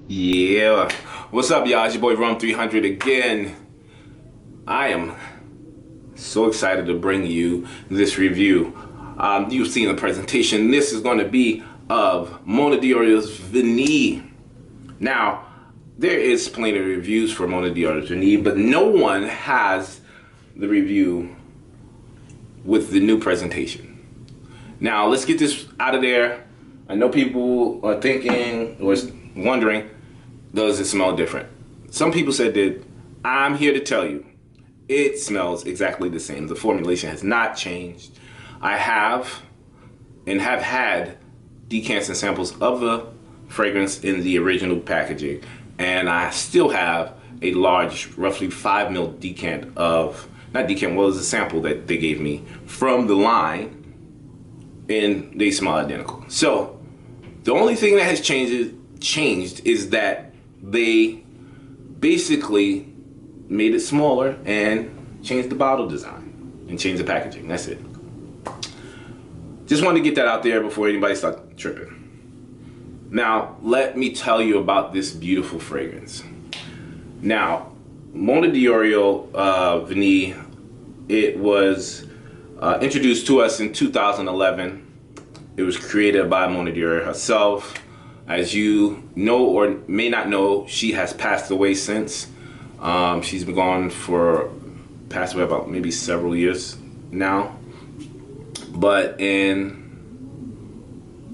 Yeah. What's up, y'all? It's your boy Rum 300 again. I am so excited to bring you this review. You've seen the presentation. This is going to be of Mona Diorio's Vanille. Now, there is plenty of reviews for Mona Diorio's Vanille, but no one has the review with the new presentation. Now, let's get this out of there. I know people are thinking or wondering, does it smell different? Some people said that. I'm here to tell you, it smells exactly the same. The formulation has not changed. I have had decants and samples of the fragrance in the original packaging, and I still have a large, roughly 5 ml decant of, not decant, well, it was a sample that they gave me from the line, and they smell identical. So the only thing that has changed is that they basically made it smaller and changed the bottle design and changed the packaging. That's it. Just wanted to get that out there before anybody starts tripping. Now, let me tell you about this beautiful fragrance. Now, Mona Diorio Vanille, it was introduced to us in 2011. It was created by Mona Diorio herself. As you know or may not know, she has passed away since. She's been gone passed away about maybe several years now. But in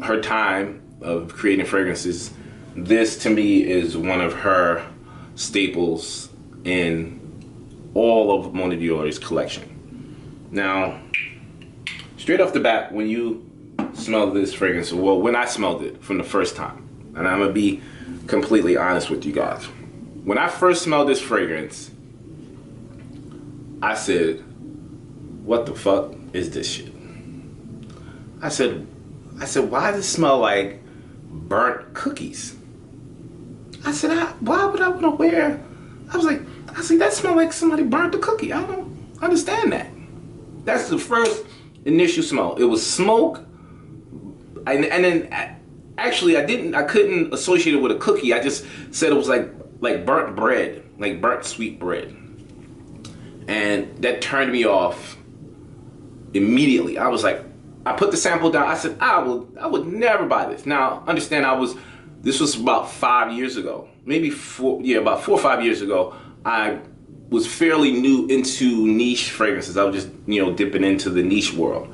her time of creating fragrances, this to me is one of her staples in all of Mona Diorio's collection. Now, straight off the bat, when you smell this fragrance, well, when I smelled it from the first time, and I'm gonna be completely honest with you guys, when I first smelled this fragrance, I said, what the fuck is this shit? I said, why does it smell like burnt cookies? I said, why would I want to wear? I was like, that smells like somebody burnt the cookie. I don't understand that. That's the first initial smell. It was smoke, and then actually I couldn't associate it with a cookie. I just said it was like burnt bread, like burnt sweet bread, and that turned me off immediately. I was like, I put the sample down. I said, I would never buy this. Now, understand, this was about 5 years ago, maybe about 4 or 5 years ago. I was fairly new into niche fragrances. I was just, dipping into the niche world.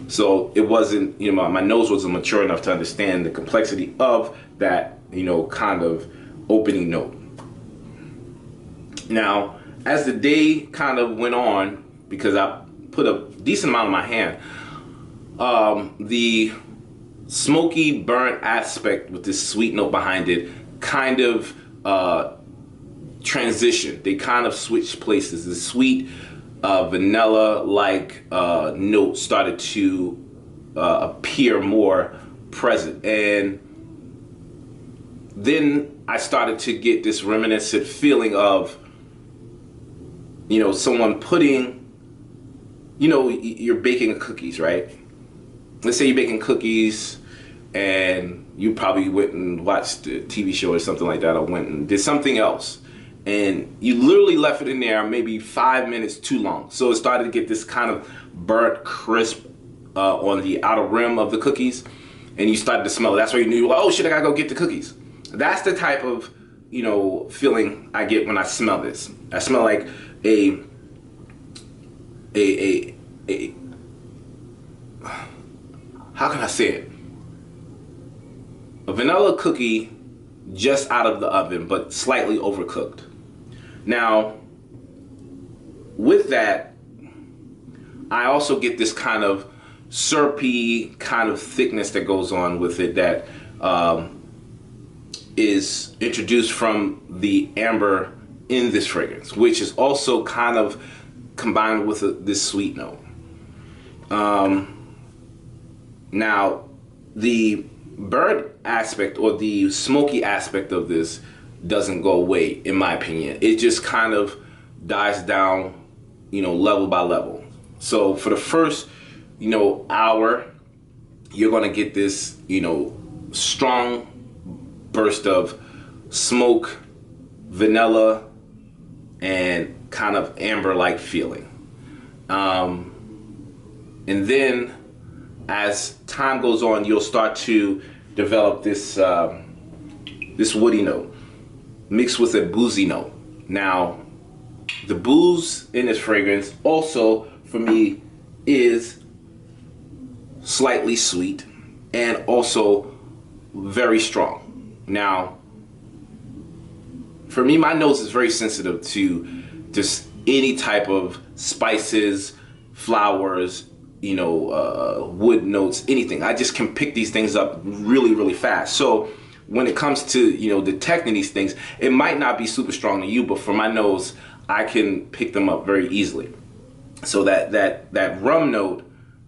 So it wasn't, my nose wasn't mature enough to understand the complexity of that, kind of opening note. Now, as the day kind of went on, because I put a decent amount in my hand, the smoky burnt aspect with this sweet note behind it kind of transitioned. They kind of switched places. The sweet vanilla-like note started to appear more present, and then I started to get this reminiscent feeling of, someone putting, you're baking cookies, right? Let's say you're baking cookies and you probably went and watched a TV show or something like that, or went and did something else, and you literally left it in there maybe 5 minutes too long. So it started to get this kind of burnt crisp on the outer rim of the cookies, and you started to smell it. That's why you knew, oh shit, I gotta go get the cookies. That's the type of, feeling I get when I smell this. I smell like a how can I say it? A vanilla cookie just out of the oven, but slightly overcooked. Now, with that, I also get this kind of syrupy kind of thickness that goes on with it that is introduced from the amber in this fragrance, which is also kind of combined with this sweet note. Now, the burnt aspect or the smoky aspect of this doesn't go away, in my opinion. It just kind of dies down, level by level. So for the first, hour, you're gonna get this, strong burst of smoke, vanilla, and kind of amber-like feeling. And then as time goes on, you'll start to develop this this woody note mixed with a boozy note. Now, the booze in this fragrance also, for me, is slightly sweet and also very strong. Now, for me, my nose is very sensitive to just any type of spices, flowers, you know, wood notes, anything. I just can pick these things up really, really fast. So when it comes to, you know, detecting these things, it might not be super strong to you, but for my nose, I can pick them up very easily. So that rum note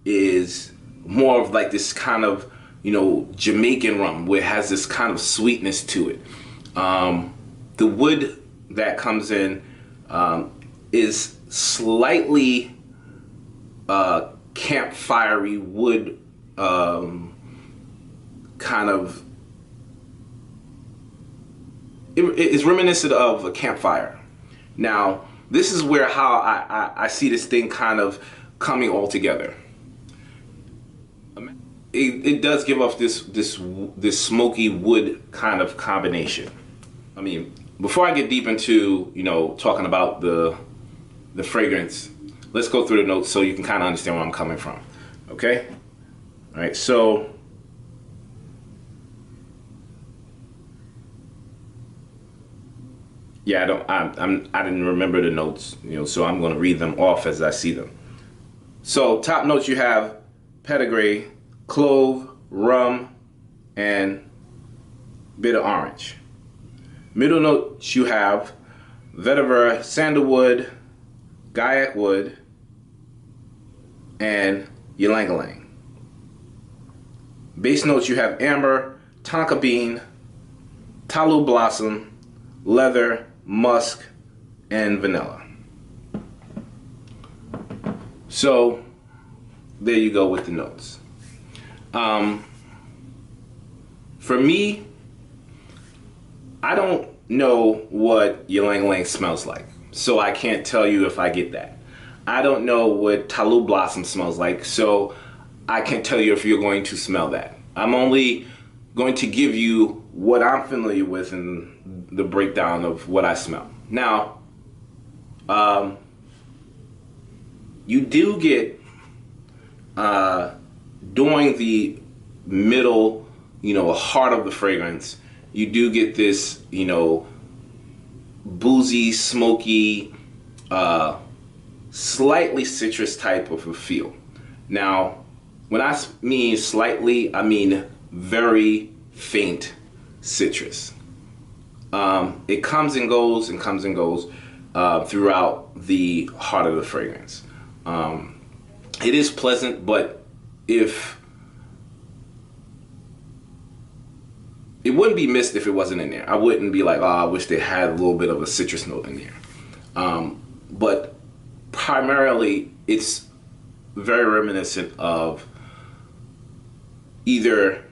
is more of like this kind of, you know, Jamaican rum, where it has this kind of sweetness to it. The wood that comes in is slightly campfire-y wood, kind of. It is reminiscent of a campfire. Now, this is where how I see this thing kind of coming all together. It does give off this smoky wood kind of combination. I mean, before I get deep into, you know, talking about the fragrance, let's go through the notes so you can kind of understand where I'm coming from. Okay? All right. So yeah, I didn't remember the notes, you know, so I'm going to read them off as I see them. So top notes, you have pedigree, clove, rum, and bitter orange. Middle notes, you have vetiver, sandalwood, gaiac wood, and ylang-ylang. Base notes, you have amber, tonka bean, tallow blossom, leather, musk, and vanilla. So there you go with the notes. For me, I don't know what ylang-ylang smells like, so I can't tell you if I get that. I don't know what tallow blossom smells like, so I can't tell you if you're going to smell that. I'm only going to give you what I'm familiar with in the breakdown of what I smell. Now, you do get, during the middle, you know, heart of the fragrance, you do get this, you know, boozy, smoky, slightly citrus type of a feel. Now, when I mean slightly, I mean very faint citrus. It comes and goes and comes and goes throughout the heart of the fragrance. It is pleasant, but if it wouldn't be missed if it wasn't in there. I wouldn't be like, oh, I wish they had a little bit of a citrus note in there. But primarily, it's very reminiscent of either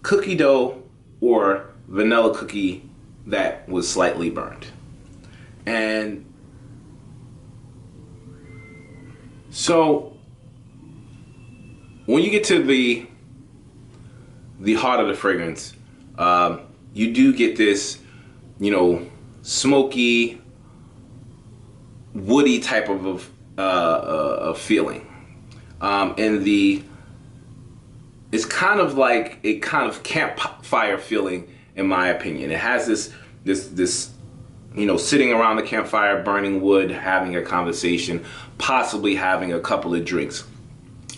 cookie dough or vanilla cookie that was slightly burned. And so when you get to the heart of the fragrance, you do get this, you know, smoky, woody type of feeling. And it's kind of like a kind of campfire feeling, in my opinion. It has this, you know, sitting around the campfire, burning wood, having a conversation, possibly having a couple of drinks.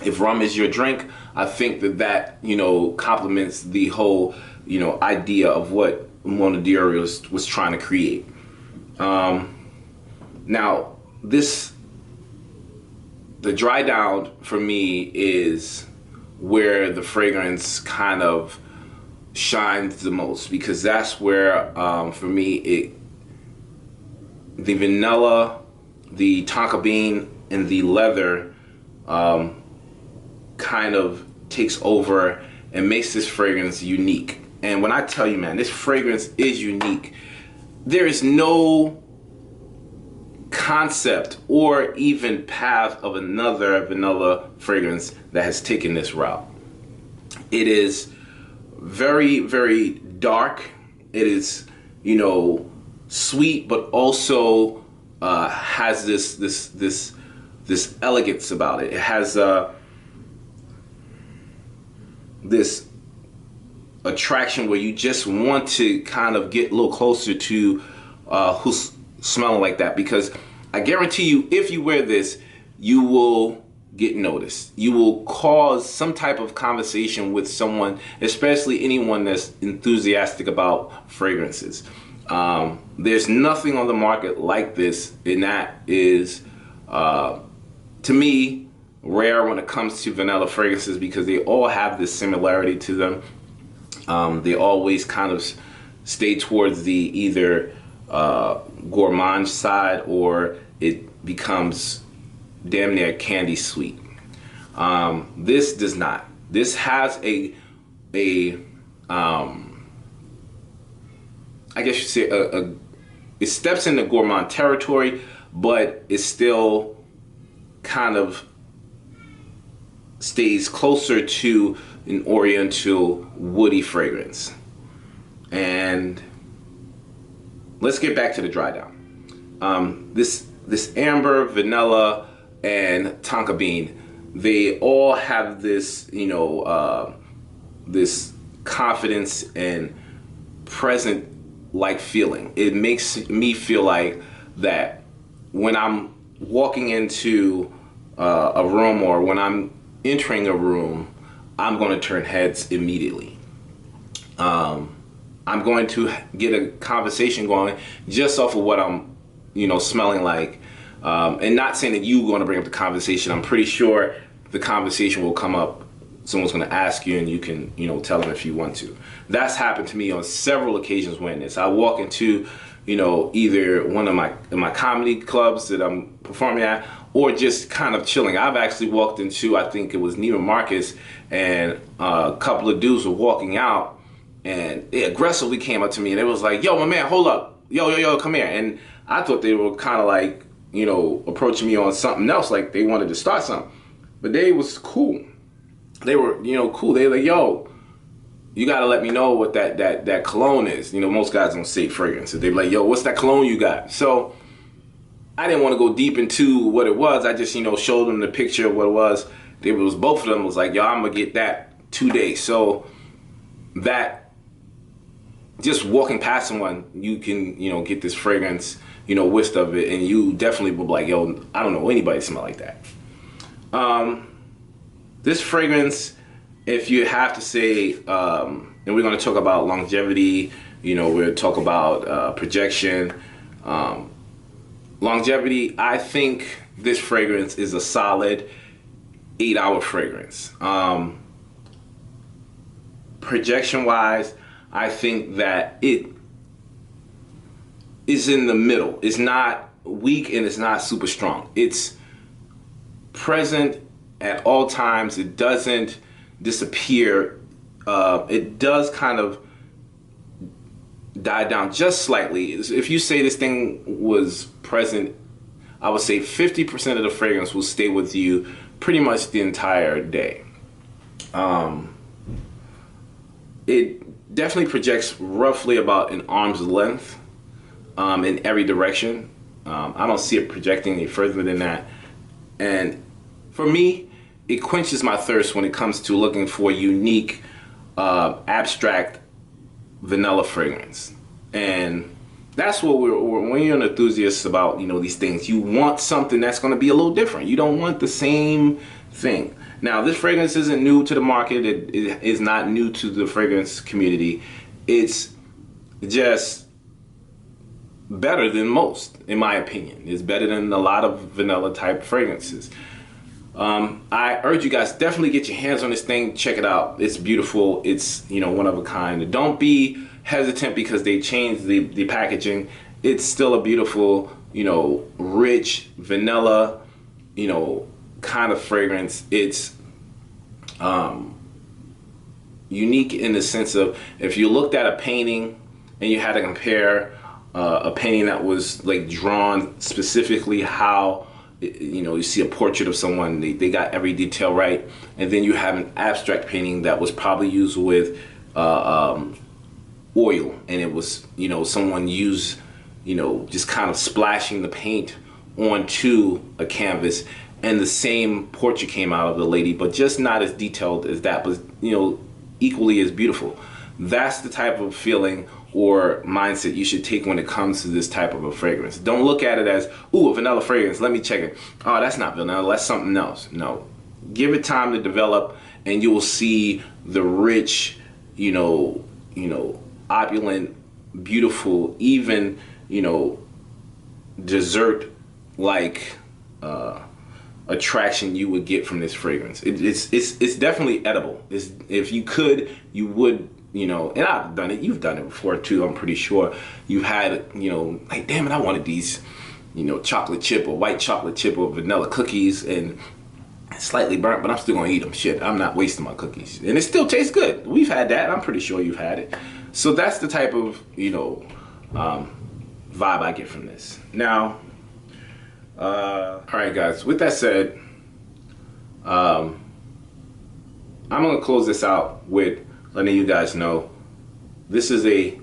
If rum is your drink, I think that, you know, complements the whole, you know, idea of what Orio was trying to create. Now, the dry down for me is where the fragrance kind of shines the most, because that's where, for me, the vanilla, the tonka bean, and the leather kind of takes over and makes this fragrance unique. And when I tell you, man, this fragrance is unique. There is no concept or even path of another vanilla fragrance that has taken this route. It is very, very dark. It is, you know, sweet, but also has this elegance about it. It has this attraction where you just want to kind of get a little closer to who's smelling like that, because I guarantee you, if you wear this, you will get noticed. You will cause some type of conversation with someone, especially anyone that's enthusiastic about fragrances. There's nothing on the market like this, and that is, to me, rare when it comes to vanilla fragrances, because they all have this similarity to them. They always kind of stay towards the either gourmand side, or it becomes damn near candy sweet. This does not. This has I guess you say it steps into gourmand territory, but it still kind of stays closer to an oriental woody fragrance. And let's get back to the dry down. This amber, vanilla, and tonka bean, they all have this, you know, this confidence and present like feeling. It makes me feel like that when I'm walking into a room, or when I'm entering a room, I'm going to turn heads immediately. I'm going to get a conversation going just off of what I'm, you know, smelling like. And not saying that you're going to bring up the conversation. I'm pretty sure the conversation will come up. Someone's going to ask you, and you can, you know, tell them if you want to. That's happened to me on several occasions when this. I walk into, you know, either one of my comedy clubs that I'm performing at, or just kind of chilling. I've actually walked into, I think it was Neiman Marcus, and a couple of dudes were walking out, and they aggressively came up to me, and it was like, yo, my man, hold up. Yo, come here. And I thought they were kind of like, you know, approaching me on something else, like they wanted to start something. But they was cool. They were, you know, cool. They were like, yo, you got to let me know what that cologne is. You know, most guys don't say fragrance. So they're like, yo, what's that cologne you got? So I didn't want to go deep into what it was. I just, you know, showed them the picture of what it was. It was, both of them was like, yo, I'm going to get that today. So that, just walking past someone, you can, you know, get this fragrance, you know, whiffed of it, and you definitely will be like, yo, I don't know anybody smell like that. This fragrance, if you have to say, and we're going to talk about longevity, you know, we'll talk about projection, longevity. I think this fragrance is a solid 8-hour fragrance. Projection wise, I think that it is in the middle. It's not weak and it's not super strong. It's present at all times. It doesn't disappear. It does kind of die down just slightly. If you say this thing was present, I would say 50% of the fragrance will stay with you pretty much the entire day. It definitely projects roughly about an arm's length in every direction. I don't see it projecting any further than that. And for me, it quenches my thirst when it comes to looking for unique, abstract vanilla fragrance. And that's what when you're an enthusiast about, you know, these things, you want something that's going to be a little different. You don't want the same thing. Now, this fragrance isn't new to the market. It is not new to the fragrance community. It's just better than most, in my opinion. It's better than a lot of vanilla type fragrances. I urge you guys, definitely get your hands on this thing. Check it out. It's beautiful. It's, you know, one of a kind. Don't be hesitant because they changed the packaging. It's still a beautiful, you know, rich vanilla, you know, kind of fragrance. It's unique in the sense of, if you looked at a painting and you had to compare a painting that was like drawn specifically how, you know, you see a portrait of someone, they got every detail right, and then you have an abstract painting that was probably used with oil, and it was, you know, someone used, you know, just kind of splashing the paint onto a canvas, and the same portrait came out of the lady, but just not as detailed as that, but, you know, equally as beautiful. That's the type of feeling or mindset you should take when it comes to this type of a fragrance. Don't look at it as, ooh, a vanilla fragrance, let me check it. Oh, that's not vanilla, that's something else. No, give it time to develop, and you will see the rich, you know, opulent, beautiful, even, you know, dessert like attraction you would get from this fragrance. It's definitely edible. If you could, you would, you know, and I've done it, you've done it before too, I'm pretty sure. You've had, you know, like, damn it, I wanted these, you know, chocolate chip or white chocolate chip or vanilla cookies, and it's slightly burnt, but I'm still gonna eat them. Shit, I'm not wasting my cookies. And it still tastes good. We've had that, I'm pretty sure you've had it. So that's the type of, you know, vibe I get from this. Now, all right guys, with that said, I'm gonna close this out with letting you guys know this is a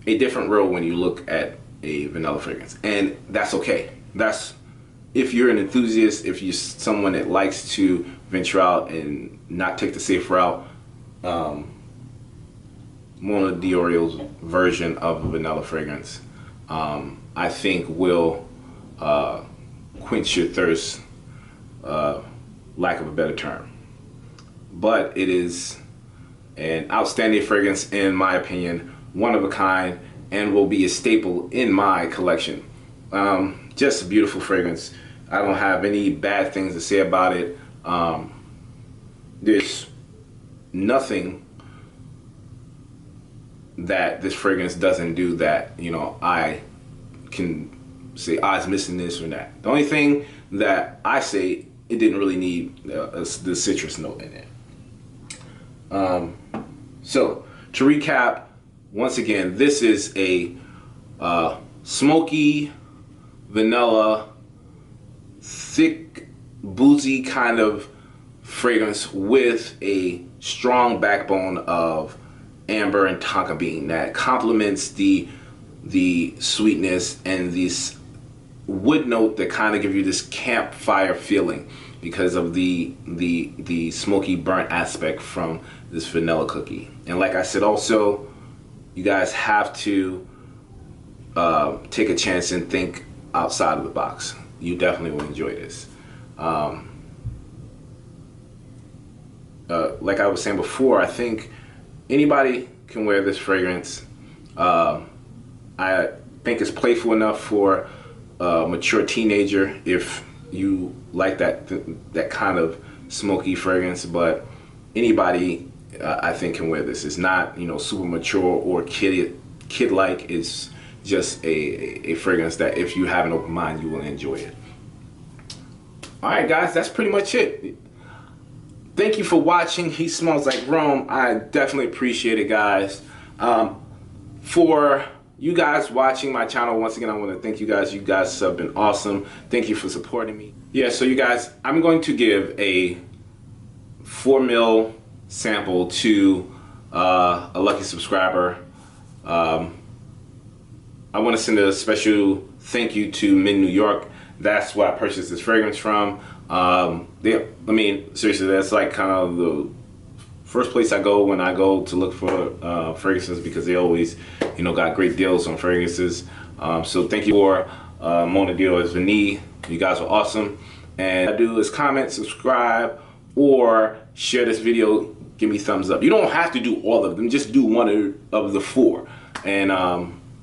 different road when you look at a vanilla fragrance, and that's okay. That's if you're an enthusiast, if you're someone that likes to venture out and not take the safe route. Mona de Orio's version of a vanilla fragrance, I think will quench your thirst, lack of a better term. But it is an outstanding fragrance in my opinion, one of a kind, and will be a staple in my collection. Just a beautiful fragrance. I don't have any bad things to say about it. There's nothing that this fragrance doesn't do that, you know, I can say, it's missing this or that. The only thing that I say, it didn't really need the citrus note in it. So to recap, once again, this is a smoky, vanilla, thick, boozy kind of fragrance with a strong backbone of amber and tonka bean that complements the sweetness and this wood note that kind of give you this campfire feeling because of the smoky burnt aspect from this vanilla cookie. And like I said, also, you guys have to take a chance and think outside of the box. You definitely will enjoy this. Like I was saying before, I think anybody can wear this fragrance. I think it's playful enough for a mature teenager if you like that kind of smoky fragrance, but anybody I think can wear this. It's not, you know, super mature or kid-like. It's just a fragrance that if you have an open mind, you will enjoy it. All right, guys, that's pretty much it. Thank you for watching. He Smells Like Rome. I definitely appreciate it, guys. For you guys watching my channel, once again, I want to thank you guys. You guys have been awesome. Thank you for supporting me. Yeah, so you guys, I'm going to give a 4 ml sample to a lucky subscriber. I want to send a special thank you to Mint, New York. That's where I purchased this fragrance from. I mean, seriously, that's like kind of the first place I go when I go to look for fragrances, because they always, you know, got great deals on fragrances. So thank you for Mona de Orio's Vanille. You guys are awesome. And all I do is comment, subscribe, or share this video. Give me thumbs up. You don't have to do all of them. Just do one of the 4. And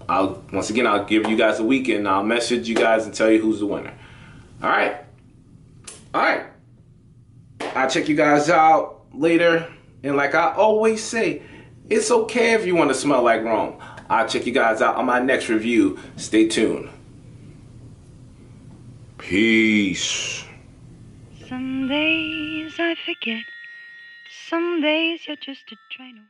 once again, I'll give you guys a week and I'll message you guys and tell you who's the winner. All right. I'll check you guys out later. And like I always say, it's okay if you want to smell like Rome. I'll check you guys out on my next review. Stay tuned. Peace. Some days I forget. forget. Some days you're just a train away.